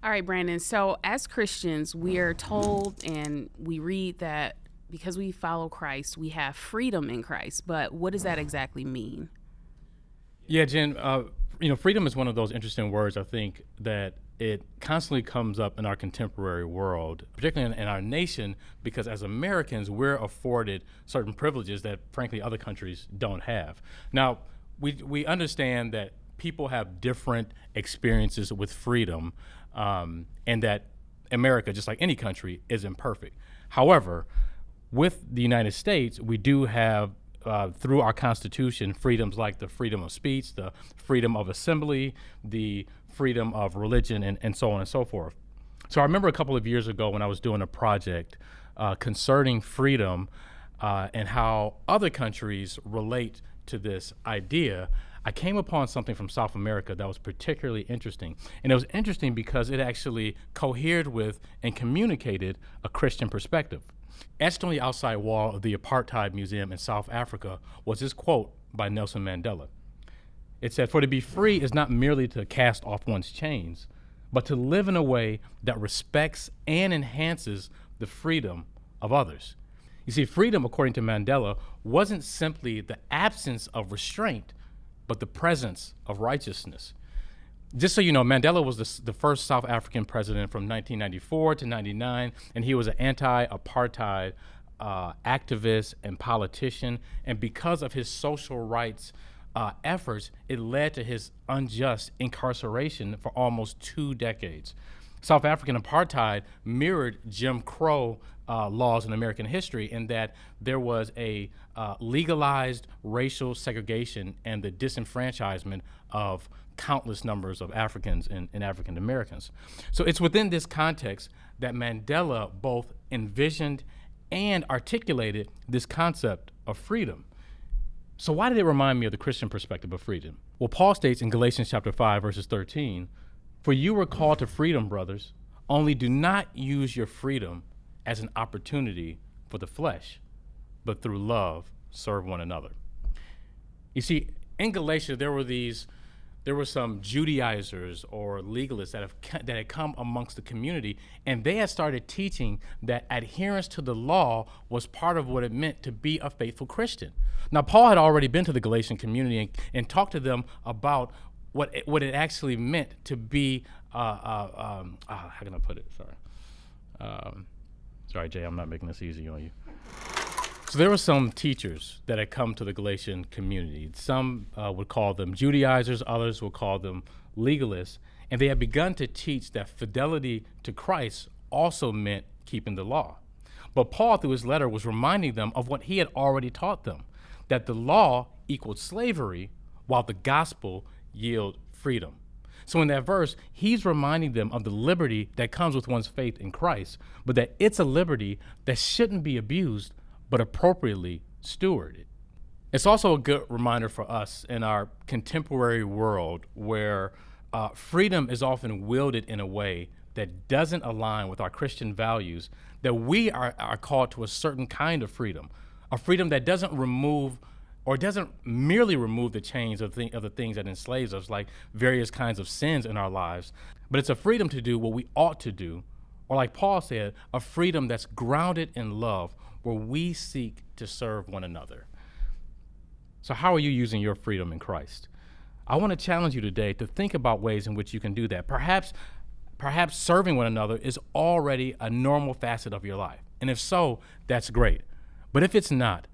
All right, Brandon. So as Christians, we are told and we read that because we follow Christ, we have freedom in Christ. But what does that exactly mean? Yeah, Jen, freedom is one of those interesting words, I think, that it constantly comes up in our contemporary world, particularly in our nation, because as Americans, we're afforded certain privileges that, frankly, other countries don't have. Now, we understand that people have different experiences with freedom, and that America, just like any country, is imperfect. However, with the United States, we do have through our Constitution, freedoms like the freedom of speech, the freedom of assembly, the freedom of religion, and so on and so forth. So I remember a couple of years ago when I was doing a project concerning freedom and how other countries relate to this idea. I came upon something from South America that was particularly interesting. And it was interesting because it actually cohered with and communicated a Christian perspective. Etched on the outside wall of the Apartheid Museum in South Africa was this quote by Nelson Mandela. It said, "For to be free is not merely to cast off one's chains, but to live in a way that respects and enhances the freedom of others." You see, freedom, according to Mandela, wasn't simply the absence of restraint, but the presence of righteousness. Just so you know, Mandela was the first South African president from 1994 to 99, and he was an anti-apartheid activist and politician. And because of his social rights efforts, it led to his unjust incarceration for almost 2 decades. South African apartheid mirrored Jim Crow laws in American history in that there was a legalized racial segregation and the disenfranchisement of countless numbers of Africans and African Americans. So it's within this context that Mandela both envisioned and articulated this concept of freedom. So why did it remind me of the Christian perspective of freedom? Well, Paul states in Galatians chapter 5, verses 13, "For you were called to freedom, brothers, only do not use your freedom as an opportunity for the flesh, but through love serve one another." You see, in Galatia, there were some Judaizers or legalists that had come amongst the community, and they had started teaching that adherence to the law was part of what it meant to be a faithful Christian. Now, Paul had already been to the Galatian community and talked to them about what it actually meant to be, how can I put it? Sorry, Jay, I'm not making this easy on you. So there were some teachers that had come to the Galatian community. Some would call them Judaizers, others would call them legalists, and they had begun to teach that fidelity to Christ also meant keeping the law. But Paul, through his letter, was reminding them of what he had already taught them, that the law equaled slavery while the gospel yielded freedom. So in that verse, he's reminding them of the liberty that comes with one's faith in Christ, but that it's a liberty that shouldn't be abused, but appropriately stewarded. It's also a good reminder for us in our contemporary world where freedom is often wielded in a way that doesn't align with our Christian values, that we are called to a certain kind of freedom, a freedom that doesn't remove or doesn't merely remove the chains of the things that enslaves us, like various kinds of sins in our lives, but it's a freedom to do what we ought to do, or like Paul said, a freedom that's grounded in love, where we seek to serve one another. So how are you using your freedom in Christ? I want to challenge you today to think about ways in which you can do that. Perhaps serving one another is already a normal facet of your life. And if so, that's great. But if it's not,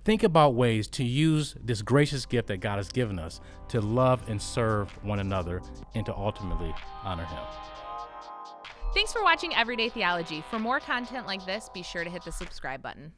think about ways to use this gracious gift that God has given us to love and serve one another and to ultimately honor Him. Thanks for watching Everyday Theology. For more content like this, be sure to hit the subscribe button.